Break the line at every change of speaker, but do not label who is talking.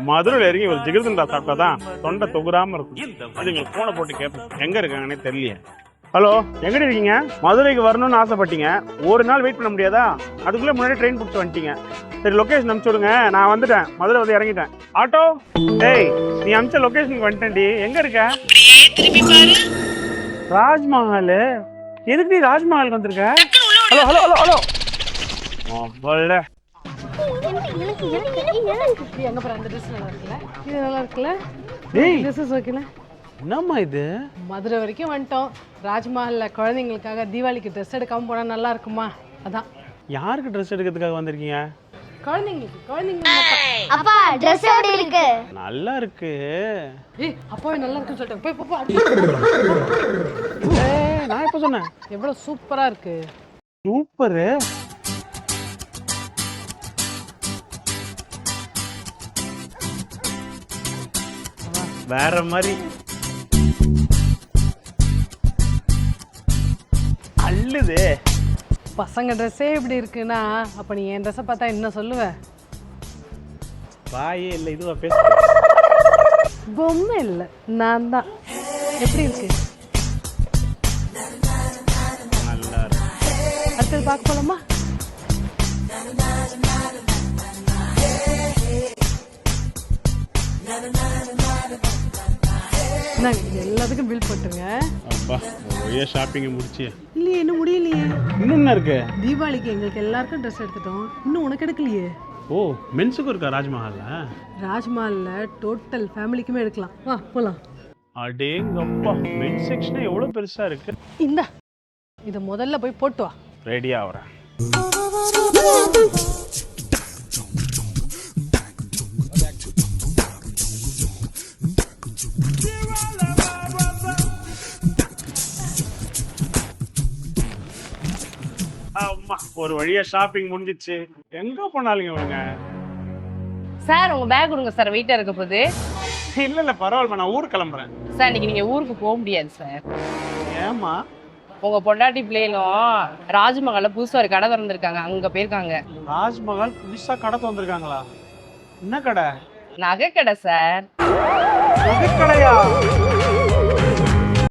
மதுரையில் இறங்கி ஒரு ஜிகிர்தண்டா சாப்பிட்டா தான் தொண்டை தொகுராம இருக்கும். அது நீங்கள் போனை போட்டு கேட்பேன் எங்க இருக்காங்கன்னே தெரியல. ஹலோ, எங்கடி இருக்கீங்க? மதுரைக்கு வரணும்னு ஆசைப்பட்டீங்க, ஒரு நாள் வெயிட் பண்ண முடியாதா? அதுக்குள்ளே முன்னாடி ட்ரெயின் பிடிச்சி வந்துட்டீங்க. சரி, லொக்கேஷன் அனுப்பிச்சு விடுங்க, நான் வந்துட்டேன். மதுரை வந்து இறங்கிட்டேன். ஆட்டோ, டேய் நீ அனுப்பிச்ச லொக்கேஷனுக்கு வந்துட்டேன்டி. எங்க இருக்க? ராஜ்மஹால். எதுக்கு நீ ராஜ்மஹாலுக்கு வந்திருக்க? ஹலோ ஹலோ ஹலோ ஹலோ மொபைல்ல
எங்க பாரு, அந்த ட்ரெஸ் நல்லா இருக்குல்ல, இது நல்லா இருக்குல்ல, டேய் ட்ரெஸ்ஸஸ் ஓகேல.
என்னம்மா இது?
மதுரை வரைக்கும் வந்துட்டோம். ராஜ்மஹால்ல குழந்தைங்களுக்காக தீபாவளிக்கு ட்ரெஸ் எடுக்காம போனா நல்லா இருக்குமா? அதான்.
யாருக்கு ட்ரெஸ் எடுக்கிறதுக்காக வந்திருக்கீங்க?
குழந்தைங்களுக்கு.
அப்பா Dress எப்படி இருக்கு?
நல்லா இருக்கு.
ஏய் அப்பாவே நல்லா இருக்குன்னு சொல்லிட்டாங்க. போய் பாப்பா.
ஏய் நான் எப்ப சொன்னேன்?
எவ்வளவு சூப்பரா இருக்கு.
சூப்பர். வேற மாதிரி அல்லுது.
பசங்க ட்ரெஸ்ஸே இப்படி இருக்குன்னா அப்ப நீ என் ட்ரெஸ்ஸை பார்த்தா என்ன சொல்லுவ?
வாயே இல்லை, இதுவா பேச?
பொம்மை இல்லை, நான் தான். எப்படி இருக்கு?
நல்லா இருக்கு.
அடுத்தது பார்க்க போலாமா? எல்லாத்துக்கும் பில் போட்டுருங்க.
அப்பா ஒரே ஷாப்பிங் முடிச்சு.
இல்லையே, இன்னும் முடியலையே.
இன்னும் என்ன இருக்கு?
தீபாவளிக்கு எங்களுக்கு எல்லாருக்கும் ட்ரெஸ் எடுத்துட்டோம், இன்னும் உனக்கு எடுக்கலையே.
ஓ, மென்ஸுக்கும் இருக்கா ராஜ்மஹால்ல?
ராஜ்மஹால்ல டோட்டல் ஃபேமிலிக்குமே எடுக்கலாம். வா போலாம்.
அடேங்கப்பா, மென் செக்ஷன் எவ்வளவு பெருசா இருக்கு.
இந்தா இதை முதல்ல போய் போட்டு வா.
ரெடியா ஆகிறேன். ஒரு வழியா ஷாப்பிங் முடிஞ்சிச்சு. எங்க போனாலுங்க இவங்க?
சார் உங்க பேக் கொடுங்க சார், வெயிட்டா இருக்க போகுது.
இல்ல இல்ல பரவாயில்ல, நான் ஊருக்கு கிளம்புறேன்.
சார் இன்னைக்கு நீங்க ஊருக்கு போக முடியாது சார்.
ஏமா?
உங்க பொண்டாட்டி பிள்ளைகளும் ராஜ்மஹால்ல புதுசா ஒரு கடை திறந்துருக்காங்க, அங்க போயிருக்காங்க.
ராஜ்மஹால் புதுசா கடை திறந்துருக்காங்களா? என்ன கடை?
நகை கடை சார்.
நகை கடையா?